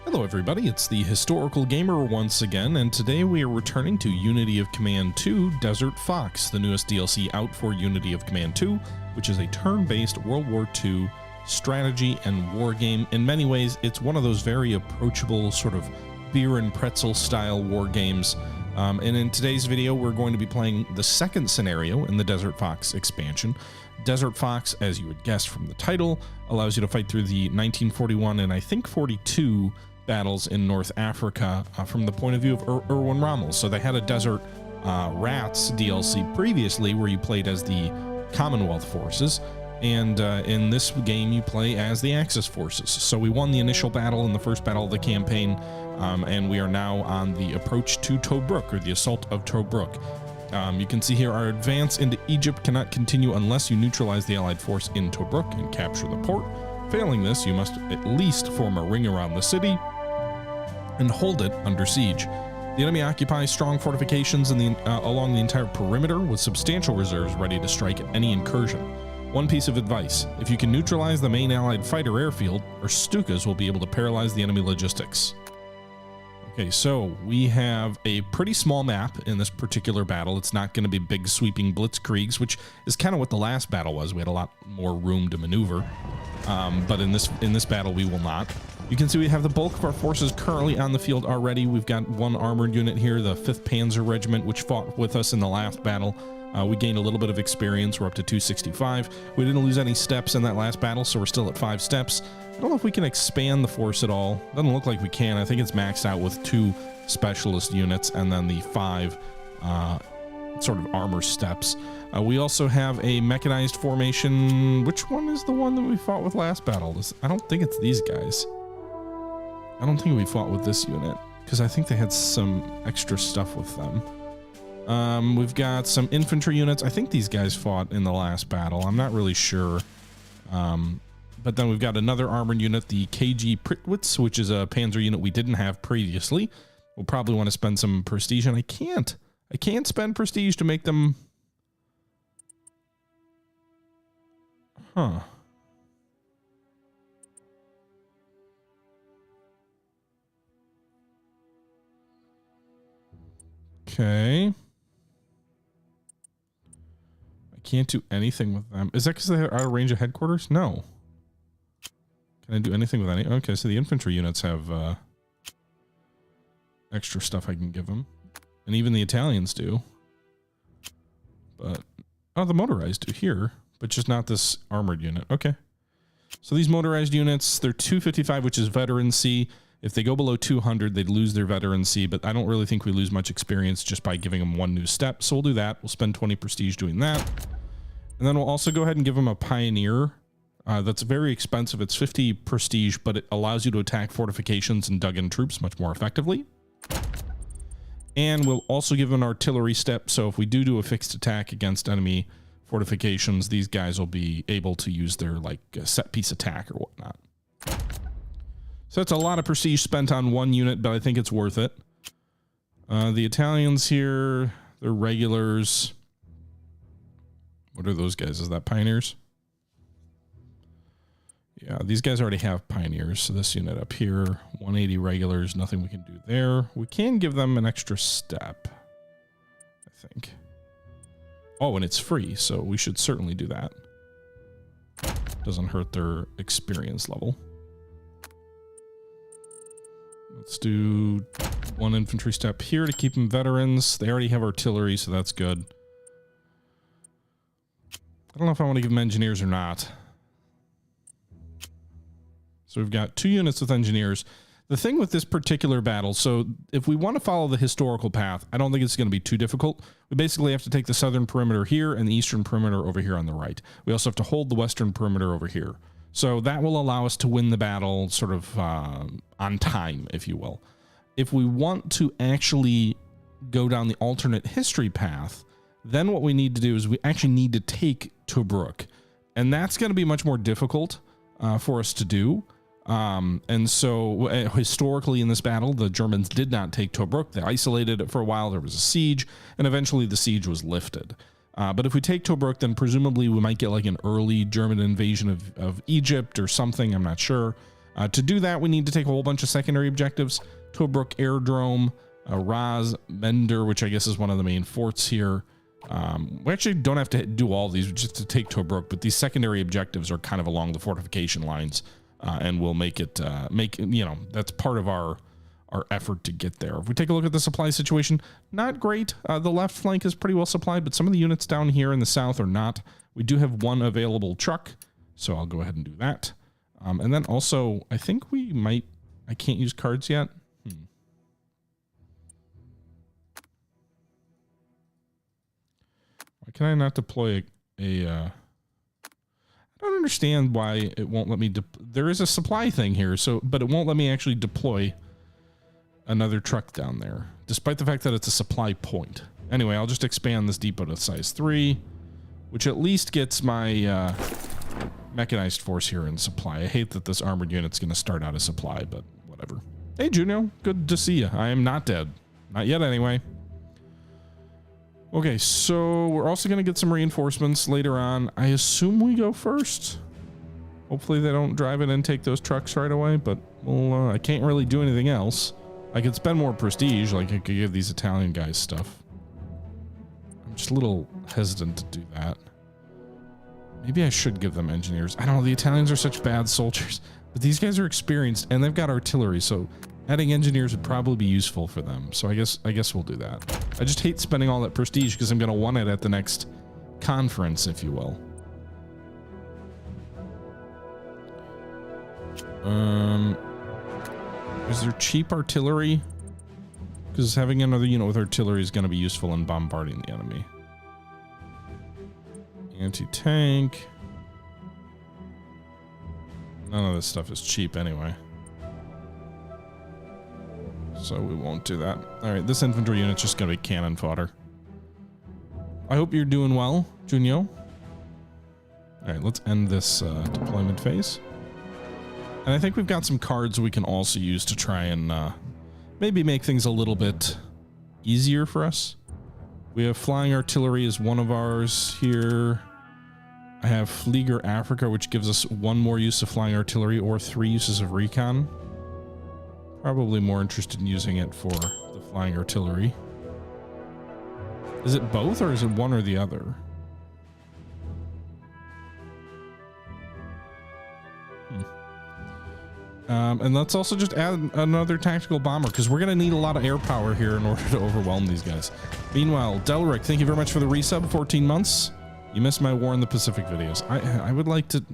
Hello everybody, it's the Historical Gamer once again, and today we are returning to Unity of Command 2 Desert Fox, the newest DLC out for Unity of Command 2, which is a turn-based World War II strategy and war game. In many ways, it's one of those very approachable sort of beer and pretzel style war games. And in today's video, we're going to be playing the second scenario in the Desert Fox expansion. Desert Fox, as you would guess from the title, allows you to fight through the 1941 and I think 42 battles in North Africa from the point of view of Erwin Rommel. So they had a Desert Rats DLC previously where you played as the Commonwealth forces, and in this game you play as the Axis forces. So we won the initial battle in the first battle of the campaign, and we are now on the approach to Tobruk, or the assault of Tobruk. You can see here our advance into Egypt cannot continue unless you neutralize the Allied force in Tobruk and capture the port. Failing this, you must at least form a ring around the city and hold it under siege. The enemy occupies strong fortifications along the entire perimeter with substantial reserves ready to strike at any incursion. One piece of advice: if you can neutralize the main Allied fighter airfield, our Stukas will be able to paralyze the enemy logistics. Okay, so we have a pretty small map in this particular battle. It's not going to be big sweeping blitzkriegs, which is kind of what the last battle was. We had a lot more room to maneuver, but in this battle we will not. You can see we have the bulk of our forces currently on the field already. We've got one armored unit here, the 5th Panzer Regiment, which fought with us in the last battle. We gained a little bit of experience. We're up to 265. We didn't lose any steps in that last battle, so we're still at 5 steps. I don't know if we can expand the force at all. Doesn't look like we can. I think it's maxed out with 2 specialist units and then the 5 sort of armor steps. We also have a mechanized formation. Which one is the one that we fought with last battle? I don't think it's these guys. I don't think we fought with this unit, because I think they had some extra stuff with them. We've got some infantry units. I think these guys fought in the last battle. I'm not really sure. But then we've got another armored unit, the KG Pritwitz, which is a panzer unit we didn't have previously. We'll probably want to spend some prestige, and I can't spend prestige to make them. Huh. Okay. I can't do anything with them. Is that because they're out of range of headquarters? No. Can I do anything with any? Okay, so the infantry units have extra stuff I can give them. And even the Italians do. But, oh, the motorized do here, but just not this armored unit. Okay. So these motorized units, they're 255, which is veterancy. If they go below 200, they'd lose their veterancy, but I don't really think we lose much experience just by giving them 1 new step. So we'll do that. We'll spend 20 prestige doing that. And then we'll also go ahead and give them a pioneer. That's very expensive. It's 50 prestige, but it allows you to attack fortifications and dug-in troops much more effectively. And we'll also give them an artillery step. So if we do a fixed attack against enemy fortifications, these guys will be able to use their like set piece attack or whatnot. So that's a lot of prestige spent on 1 unit, but I think it's worth it. The Italians here, they're regulars. What are those guys? Is that pioneers? Yeah, these guys already have pioneers. So this unit up here, 180 regulars, nothing we can do there. We can give them an extra step, I think. Oh, and it's free, so we should certainly do that. Doesn't hurt their experience level. Let's do 1 infantry step here to keep them veterans. They already have artillery, so that's good. I don't know if I want to give them engineers or not. So we've got 2 units with engineers. The thing with this particular battle, so if we want to follow the historical path, I don't think it's going to be too difficult. We basically have to take the southern perimeter here and the eastern perimeter over here on the right. We also have to hold the western perimeter over here. So that will allow us to win the battle sort of on time, if you will. If we want to actually go down the alternate history path, then what we need to do is we actually need to take Tobruk. And that's going to be much more difficult for us to do. And so historically in this battle, the Germans did not take Tobruk. They isolated it for a while. There was a siege, and eventually the siege was lifted. But if we take Tobruk, then presumably we might get like an early German invasion of Egypt or something. I'm not sure. To do that, we need to take a whole bunch of secondary objectives. Tobruk Airdrome, Raz, Mender, which I guess is one of the main forts here. We actually don't have to do all these just to take Tobruk, but these secondary objectives are kind of along the fortification lines, and we'll make it, you know, that's part of our effort to get there. If we take a look at the supply situation, not great. The left flank is pretty well supplied, but some of the units down here in the south are not. We do have one available truck, so I'll go ahead and do that. And then also, I think we might, I can't use cards yet. Why can I not deploy I don't understand why it won't let me, there is a supply thing here, so, but it won't let me actually deploy another truck down there, despite the fact that it's a supply point. Anyway, I'll just expand this depot to size 3, which at least gets my mechanized force here in supply. I hate that this armored unit's going to start out of supply, but whatever. Hey, Junio, good to see you. I am not dead. Not yet, anyway. Okay, so we're also going to get some reinforcements later on. I assume we go first. Hopefully they don't drive it and take those trucks right away, but well, I can't really do anything else. I could spend more prestige, like I could give these Italian guys stuff. I'm just a little hesitant to do that. Maybe I should give them engineers. I don't know, the Italians are such bad soldiers, but these guys are experienced and they've got artillery, so adding engineers would probably be useful for them. So I guess we'll do that. I just hate spending all that prestige because I'm going to want it at the next conference, if you will. Is there cheap artillery? Because having another unit with artillery is going to be useful in bombarding the enemy. Anti-tank. None of this stuff is cheap anyway, so we won't do that. All right, this infantry unit's just going to be cannon fodder. I hope you're doing well, Junio. All right, let's end this deployment phase. And I think we've got some cards we can also use to try and maybe make things a little bit easier for us. We have flying artillery as one of ours here. I have Flieger Africa, which gives us 1 more use of flying artillery or 3 uses of recon. Probably more interested in using it for the flying artillery. Is it both or is it one or the other? And let's also just add another tactical bomber because we're going to need a lot of air power here in order to overwhelm these guys. Meanwhile, Delric, thank you very much for the resub, 14 months. You missed my War in the Pacific videos. I would like to...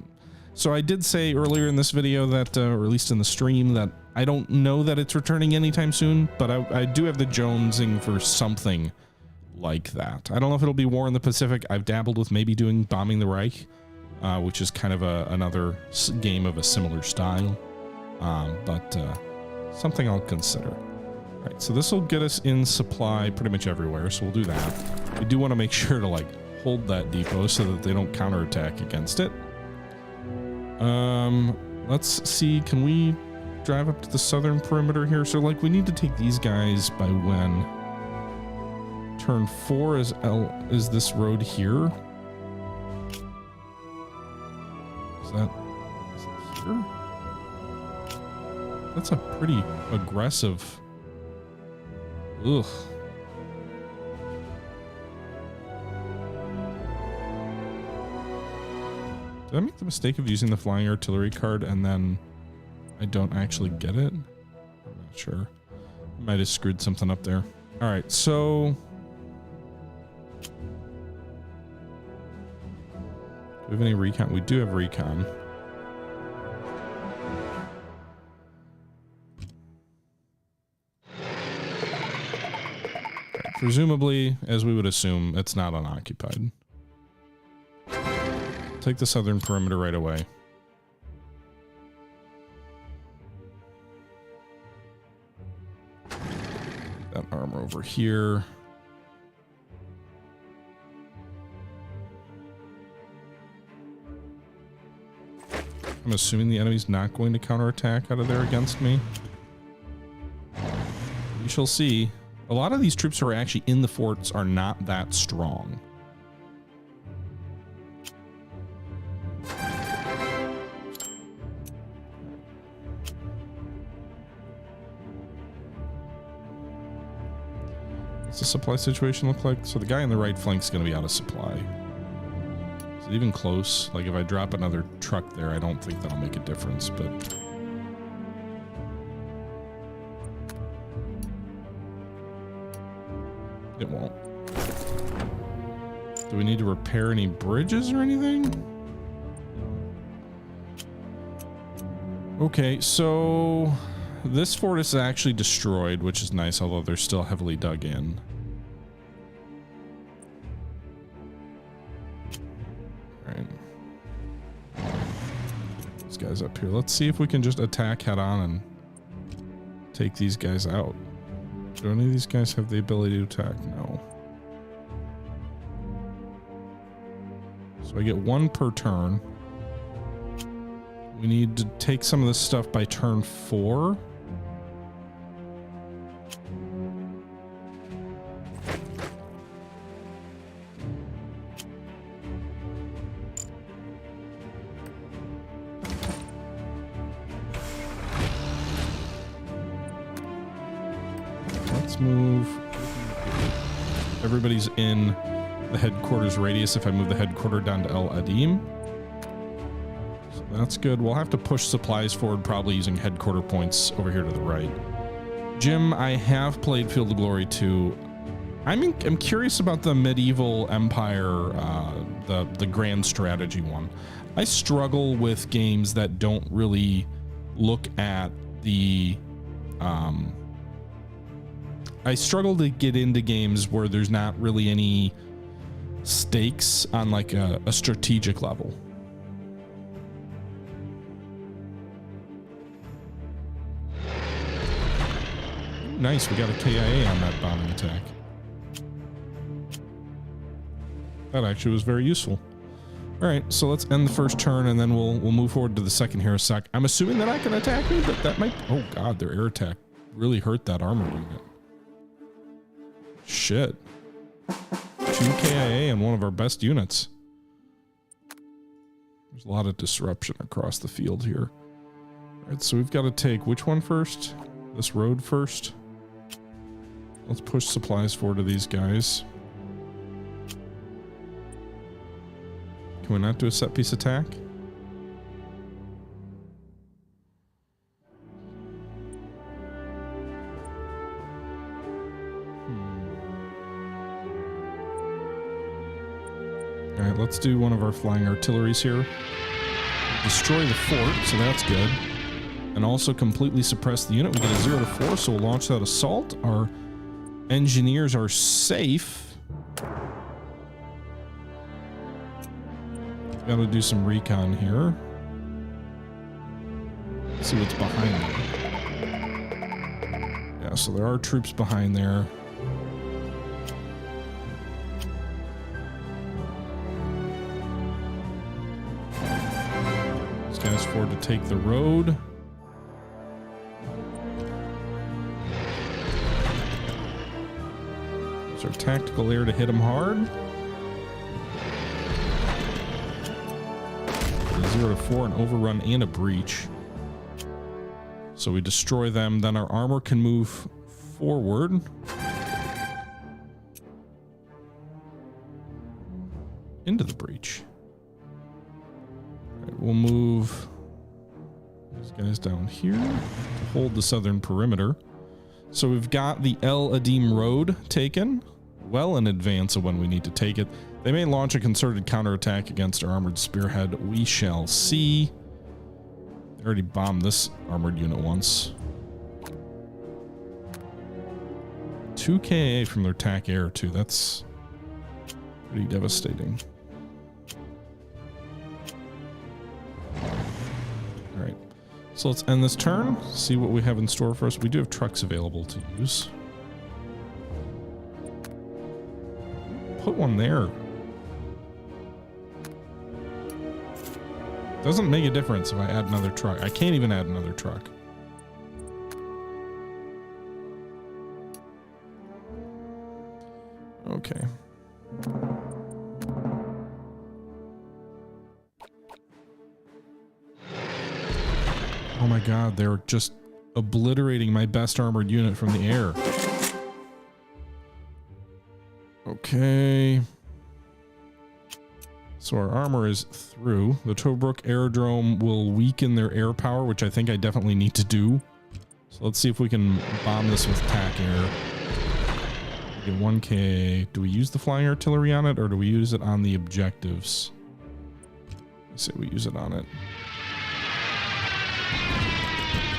So I did say earlier in this video that, or at least in the stream, that I don't know that it's returning anytime soon, but I do have the jonesing for something like that. I don't know if it'll be War in the Pacific. I've dabbled with maybe doing Bombing the Reich, which is kind of another game of a similar style. But something I'll consider. All right, so this will get us in supply pretty much everywhere, so we'll do that. We do want to make sure to like hold that depot so that they don't counterattack against it. Let's see, can we drive up to the southern perimeter here? So like we need to take these guys by when? Turn 4 is this road here? Is it here? That's a pretty aggressive. Ugh. Did I make the mistake of using the flying artillery card and then I don't actually get it? I'm not sure. I might have screwed something up there. All right, so do we have any recon? We do have recon. Presumably, as we would assume, it's not unoccupied. Take the southern perimeter right away. That armor over here. I'm assuming the enemy's not going to counterattack out of there against me. We shall see. A lot of these troops who are actually in the forts are not that strong. What's the supply situation look like? So the guy in the right flank is going to be out of supply. Is it even close? Like if I drop another truck there, I don't think that'll make a difference, but... it won't. Do we need to repair any bridges or anything? Okay, so this fort is actually destroyed, which is nice, although they're still heavily dug in. All right. These guys up here. Let's see if we can just attack head on and take these guys out. Do any of these guys have the ability to attack? No. So I get one per turn. We need to take some of this stuff by turn 4. Let's move. Everybody's in the headquarters radius if I move the headquarters down to El Adem. So that's good. We'll have to push supplies forward, probably using headquarter points over here to the right. Jim, I have played Field of Glory 2. I'm curious about the medieval empire, the grand strategy one. I struggle with games that don't really look at the... I struggle to get into games where there's not really any stakes on like a strategic level. Nice, we got a KIA on that bombing attack. That actually was very useful. All right, so let's end the first turn and then we'll move forward to the second here in a sec. I'm assuming they're not going to attack me, but that might... Oh god, their air attack really hurt that armor unit. Shit. 2 KIA on one of our best units. There's a lot of disruption across the field here. All right, so we've got to take which one first? This road first. Let's push supplies forward to these guys. Can we not do a set piece attack? All right, let's do one of our flying artilleries here. Destroy the fort, so that's good. And also completely suppress the unit. We get a 0 to 4, so we'll launch that assault. Our engineers are safe. Got to do some recon here. Let's see what's behind them. Yeah, so there are troops behind there. These guys forward to take the road. Use our tactical air to hit them hard. 0 to 4, an overrun and a breach. So we destroy them, then our armor can move forward. Into the breach. All right, we'll move these guys down here to hold the southern perimeter. So we've got the El Adem Road taken well in advance of when we need to take it. They may launch a concerted counterattack against our armored spearhead. We shall see. They already bombed this armored unit once. 2 KA from their TAC air too. That's pretty devastating. All right. So let's end this turn. See what we have in store for us. We do have trucks available to use. Put one there. Doesn't make a difference if I add another truck. I can't even add another truck. Okay. Oh my god, they're just obliterating my best armored unit from the air. Okay. So our armor is through. The Tobruk aerodrome will weaken their air power, which I think I definitely need to do. So let's see if we can bomb this with TAC air. We get 1K. Do we use the flying artillery on it, or do we use it on the objectives? I say we use it on it.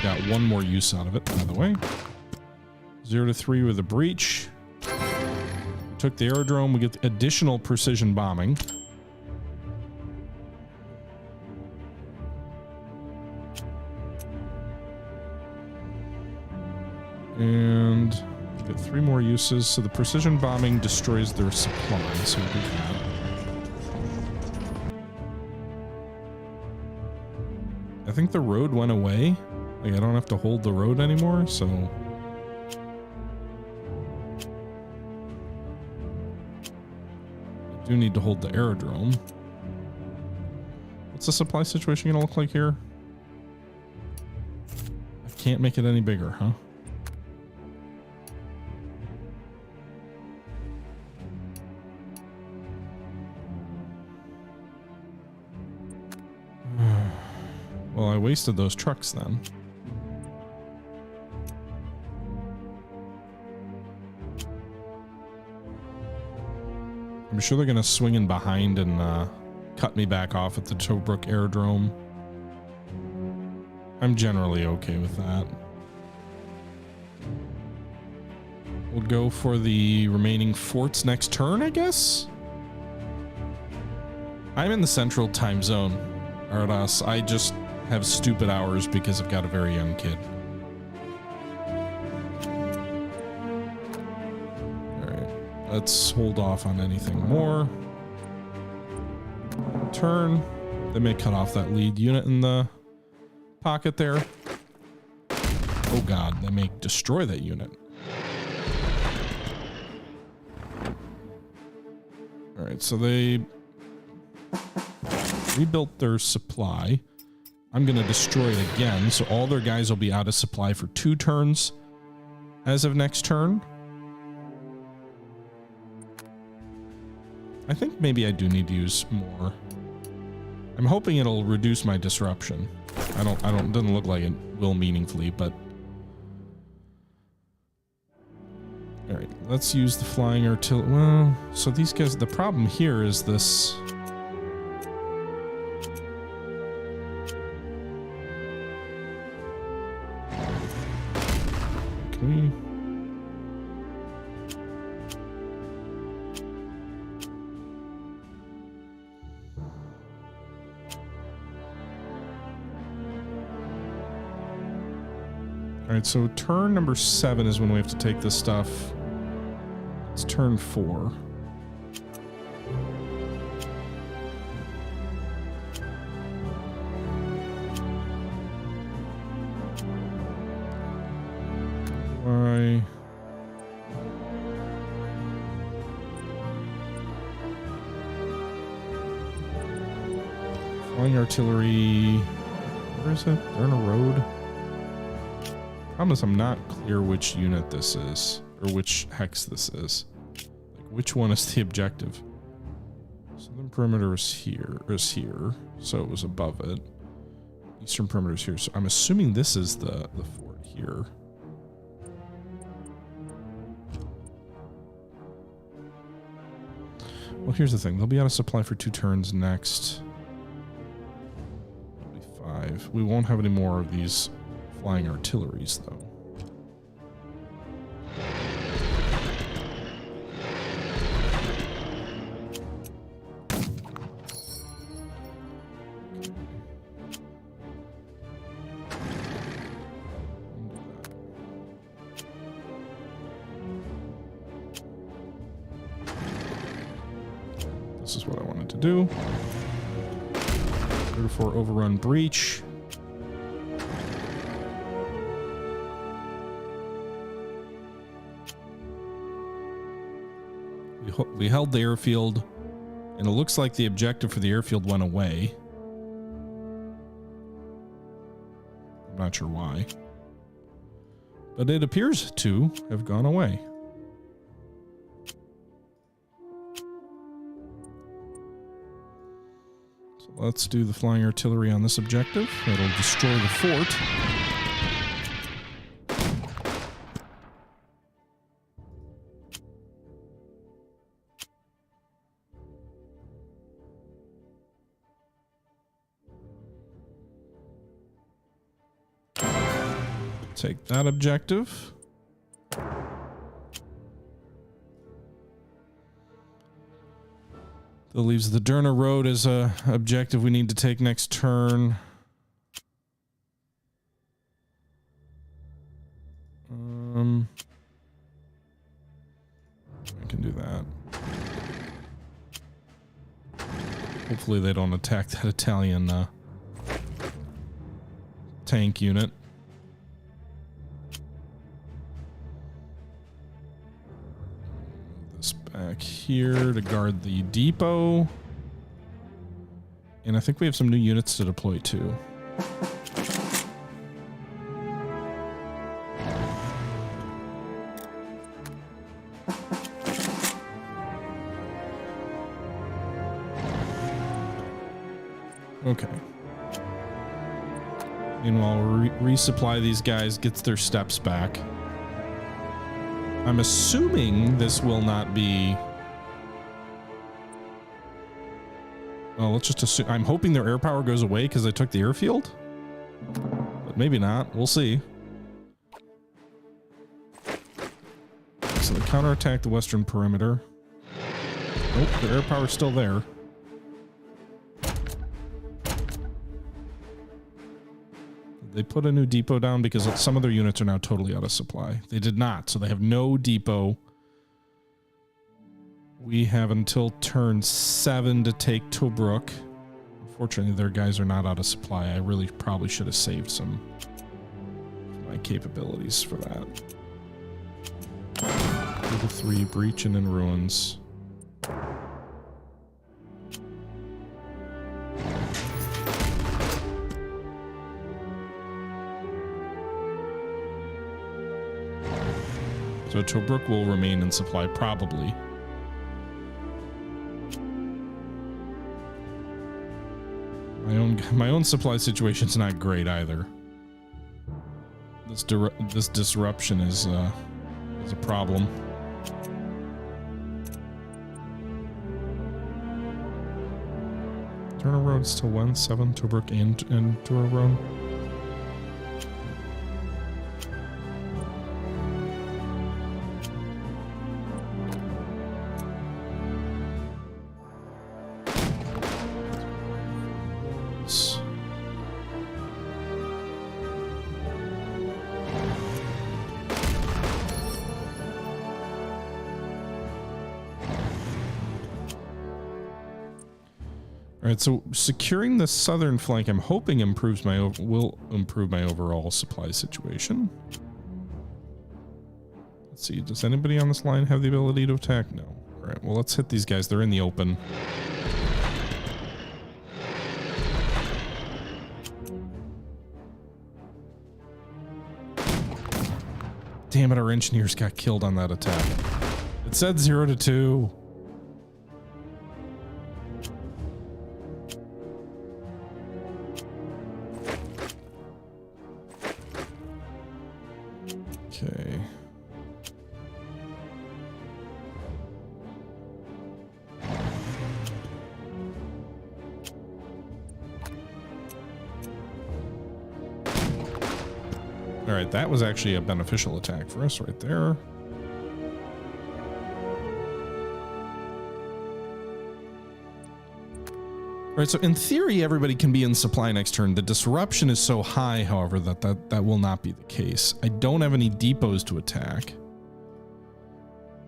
Got one more use out of it, by the way. 0 to 3 with a breach. We took the aerodrome. We get additional precision bombing. And we get 3 more uses. So the precision bombing destroys their supply. So we'll do that. I think the road went away. Like, I don't have to hold the road anymore, so... I do need to hold the aerodrome. What's the supply situation gonna look like here? I can't make it any bigger, huh? Well, I wasted those trucks then. I'm sure they're going to swing in behind and cut me back off at the Tobruk aerodrome. I'm generally okay with that. We'll go for the remaining forts next turn, I guess? I'm in the central time zone. Ardas, I just have stupid hours because I've got a very young kid. Alright, let's hold off on anything more. Turn. They may cut off that lead unit in the pocket there. Oh god, they may destroy that unit. Alright, so they rebuilt their supply. I'm going to destroy it again, so all their guys will be out of supply for 2 turns as of next turn. I think maybe I do need to use more. I'm hoping it'll reduce my disruption. Doesn't look like it will meaningfully, but... Alright, let's use the flying artillery. Well, so these guys, the problem here is this... Alright, so turn number 7 is when we have to take this stuff. It's turn 4. Why? Flying artillery. Where is it? They're on a road. Problem is, I'm not clear which unit this is, or which hex this is. Like, which one is the objective? Southern perimeter is here, so it was above it. Eastern perimeter is here, so I'm assuming this is the fort here. Well, here's the thing. They'll be out of supply for 2 turns next. That'll be 5. We won't have any more of these flying artilleries, though. This is what I wanted to do. 34 overrun breach. We held the airfield, and it looks like the objective for the airfield went away. I'm not sure why, but it appears to have gone away. Let's do the flying artillery on this objective. It'll destroy the fort. Take that objective. That leaves the Derna Road as a objective we need to take next turn. I can do that. Hopefully they don't attack that Italian tank unit. Back here to guard the depot. And I think we have some new units to deploy too. Okay. Meanwhile, resupply these guys, gets their steps back. I'm assuming this will not be... Well, let's just assume... I'm hoping their air power goes away because they took the airfield. But maybe not. We'll see. So they counterattack the western perimeter. Nope, their air power's still there. They put a new depot down because some of their units are now totally out of supply. They did not, so they have no depot. We have until turn 7 to take Tobruk. Unfortunately, their guys are not out of supply. I really probably should have saved some of my capabilities for that. Level 3, breach and in ruins. So Tobruk will remain in supply, probably. My own supply situation's not great either. This disruption is a problem. Turner Road's till when? 7 Tobruk and Turner Road. Alright, so securing the southern flank, I'm hoping will improve my overall supply situation. Let's see, does anybody on this line have the ability to attack? No. Alright, well let's hit these guys. They're in the open. Damn it, our engineers got killed on that attack. It said 0 to 2. Okay. All right, that was actually a beneficial attack for us right there. All right, so in theory, everybody can be in supply next turn. The disruption is so high, however, that will not be the case. I don't have any depots to attack.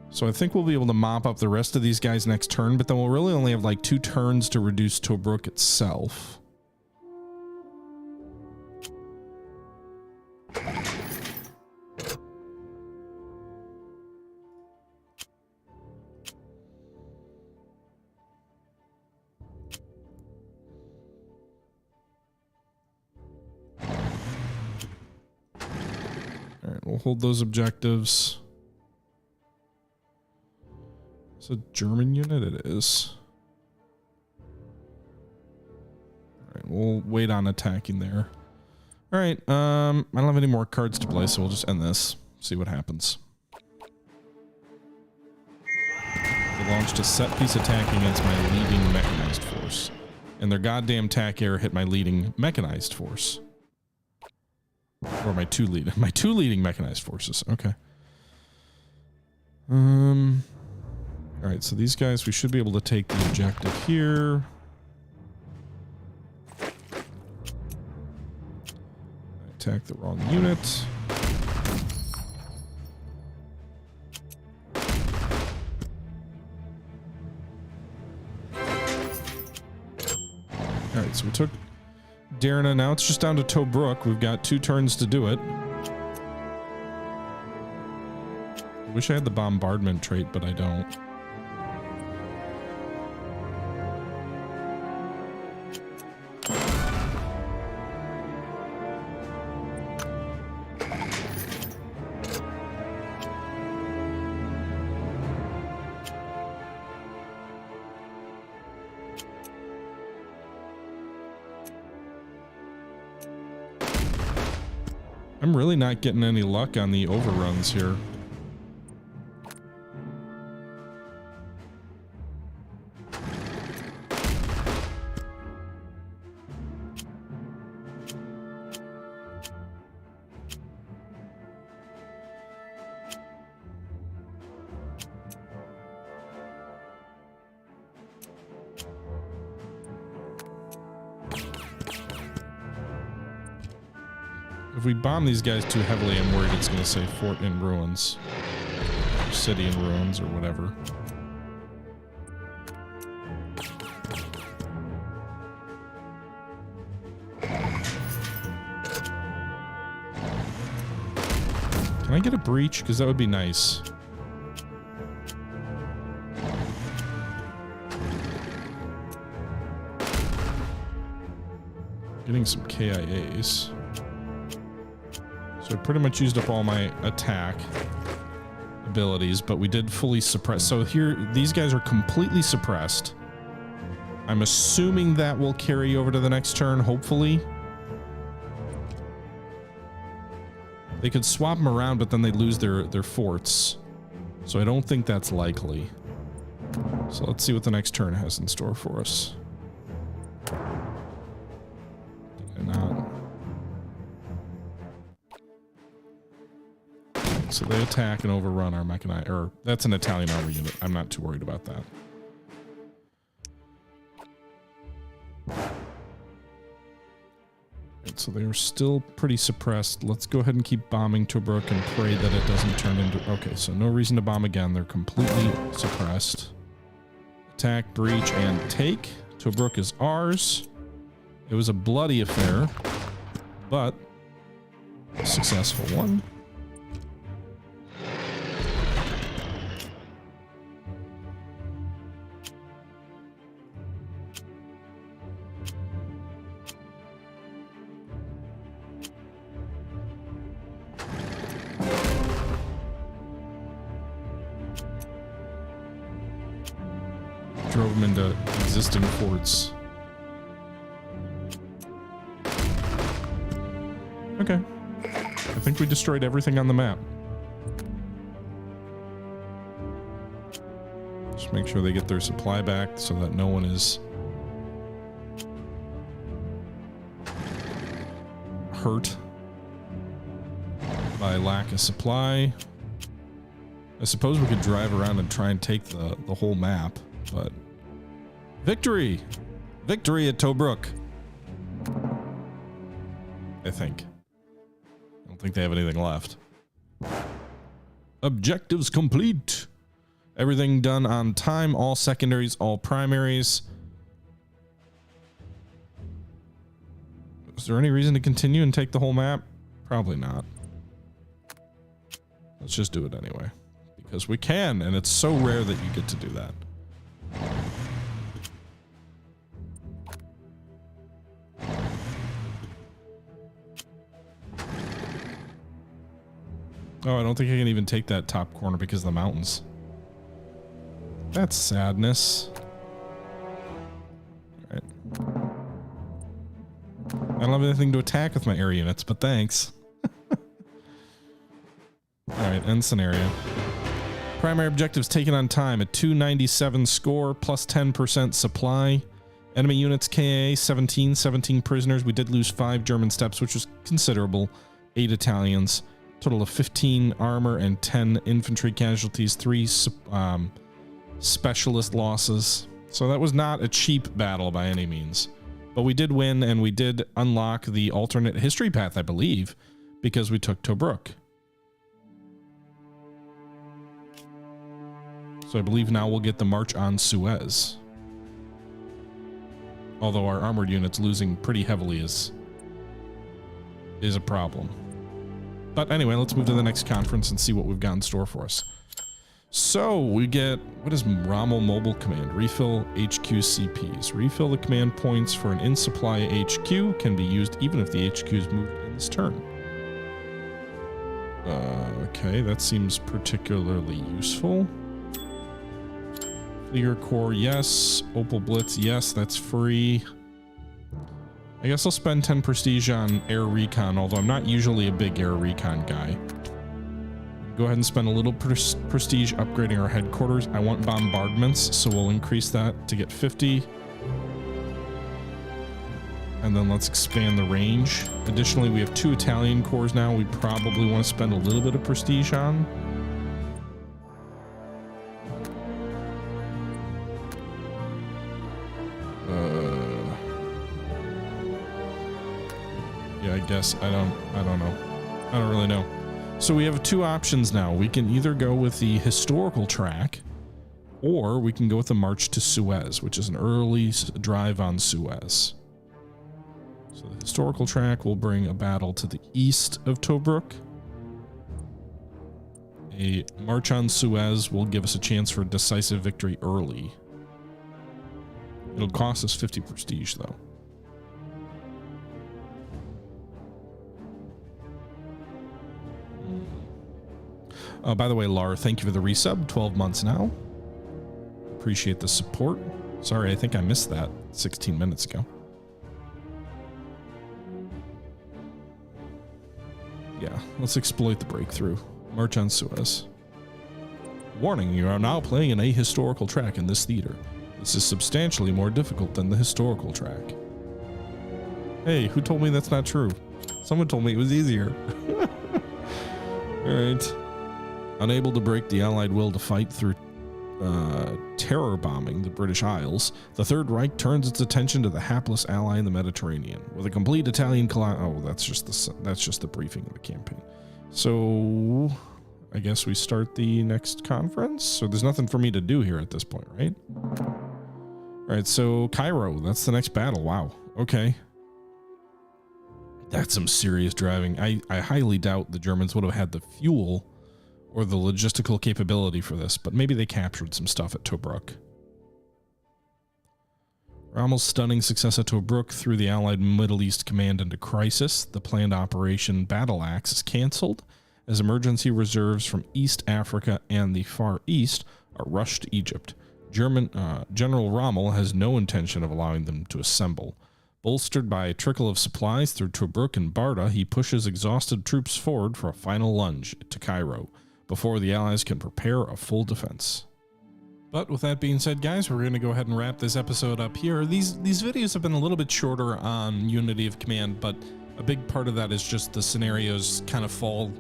So I think we'll be able to mop up the rest of these guys next turn, but then we'll really only have like 2 turns to reduce Tobruk itself. We'll hold those objectives. It's a German unit, it is. Alright, we'll wait on attacking there. Alright, I don't have any more cards to play, so we'll just end this. See what happens. They launched a set-piece attack against my leading mechanized force. And their goddamn tack air hit my leading mechanized force. Or my two leading mechanized forces. Okay. Alright, so these guys, we should be able to take the objective here. Attack the wrong unit. Alright, so we took Darna. Now it's just down to Tobruk. We've got 2 turns to do it. I wish I had the bombardment trait, but I don't. I'm really not getting any luck on the overruns here. If we bomb these guys too heavily, I'm worried it's going to say fort in ruins. Or city in ruins or whatever. Can I get a breach? Because that would be nice. Getting some KIAs. So I pretty much used up all my attack abilities, but we did fully suppress. So here, these guys are completely suppressed. I'm assuming that will carry over to the next turn, hopefully. They could swap them around, but then they lose their forts. So I don't think that's likely. So let's see what the next turn has in store for us. Did I not? So they attack and overrun our mechanized, or that's an Italian army unit. I'm not too worried about that. Right, so they're still pretty suppressed. Let's go ahead and keep bombing Tobruk and pray that it doesn't turn into... Okay, so no reason to bomb again. They're completely suppressed. Attack, breach, and take. Tobruk is ours. It was a bloody affair, but a successful one. Drove them into existing forts. Okay. I think we destroyed everything on the map. Just make sure they get their supply back so that no one is hurt by lack of supply. I suppose we could drive around and try and take the whole map, but victory! Victory at Tobruk. I think. I don't think they have anything left. Objectives complete. Everything done on time. All secondaries, all primaries. Is there any reason to continue and take the whole map? Probably not. Let's just do it anyway. Because we can, and it's so rare that you get to do that. Oh, I don't think I can even take that top corner because of the mountains. That's sadness. Alright. don't have anything to attack with my air units, but thanks. Alright, end scenario. Primary objectives taken on time. A 297 score, plus 10% supply. Enemy units KA 17 prisoners. We did lose 5 German steps, which was considerable. 8 Italians. Total of 15 armor and 10 infantry casualties. 3 specialist losses. So that was not a cheap battle by any means. But we did win, and we did unlock the alternate history path, I believe, because we took Tobruk. So I believe now we'll get the march on Suez. Although our armored units losing pretty heavily is a problem. But anyway, let's move to the next conference and see what we've got in store for us. So we get, what is Rommel Mobile Command? Refill HQ CPs. Refill the command points for an in-supply HQ. Can be used even if the HQ is moved in this turn. Okay, that seems particularly useful. Flieger Corps, yes. Opal Blitz, yes, that's free. I guess I'll spend 10 prestige on air recon, although I'm not usually a big air recon guy. Go ahead and spend a little prestige upgrading our headquarters. I want bombardments, so we'll increase that to get 50. And then let's expand the range. Additionally, we have 2 Italian corps now we probably want to spend a little bit of prestige on. Yeah, I guess I don't know. I don't really know. So we have 2 options now. We can either go with the historical track, or we can go with the march to Suez, which is an early drive on Suez. So the historical track will bring a battle to the east of Tobruk. A march on Suez will give us a chance for a decisive victory early. It'll cost us 50 prestige, though. By the way, Lar, thank you for the resub. 12 months now. Appreciate the support. Sorry, I think I missed that 16 minutes ago. Yeah, let's exploit the breakthrough. March on Suez. Warning, you are now playing an ahistorical track in this theater. This is substantially more difficult than the historical track. Hey, who told me that's not true? Someone told me it was easier. Alright. Unable to break the Allied will to fight through terror bombing the British Isles, the Third Reich turns its attention to the hapless ally in the Mediterranean. With a complete Italian that's just the briefing of the campaign. So I guess we start the next conference. So there's nothing for me to do here at this point, right? All right, so Cairo, that's the next battle. Wow. Okay. That's some serious driving. I highly doubt the Germans would have had the fuel or the logistical capability for this, but maybe they captured some stuff at Tobruk. Rommel's stunning success at Tobruk threw the Allied Middle East Command into crisis. The planned Operation Battle Axe is cancelled as emergency reserves from East Africa and the Far East are rushed to Egypt. General Rommel has no intention of allowing them to assemble. Bolstered by a trickle of supplies through Tobruk and Barda, he pushes exhausted troops forward for a final lunge to Cairo, before the Allies can prepare a full defense. But with that being said, guys, we're going to go ahead and wrap this episode up here. These videos have been a little bit shorter on Unity of Command, but a big part of that is just the scenarios kind of fall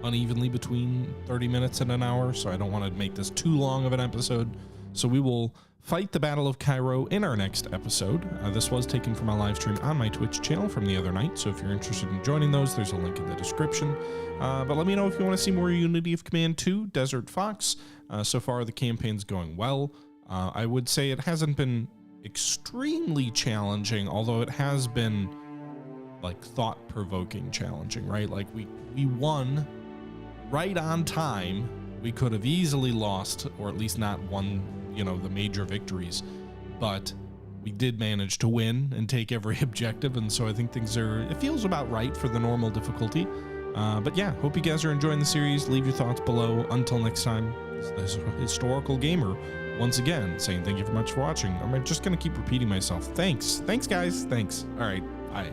unevenly between 30 minutes and an hour, so I don't want to make this too long of an episode. So we will fight the Battle of Cairo in our next episode. This was taken from a live stream on my Twitch channel from the other night, so if you're interested in joining those, there's a link in the description. But let me know if you want to see more Unity of Command 2, Desert Fox. So far, the campaign's going well. I would say it hasn't been extremely challenging, although it has been, like, thought-provoking challenging, right? Like, we won right on time. We could have easily lost, or at least not won, you know, the major victories, but we did manage to win and take every objective, and so I think it feels about right for the normal difficulty. But yeah, hope you guys are enjoying the series. Leave your thoughts below. Until next time, this is Historical Gamer once again saying thank you very much for watching. I'm just gonna keep repeating myself. Thanks guys. Thanks. All right, bye.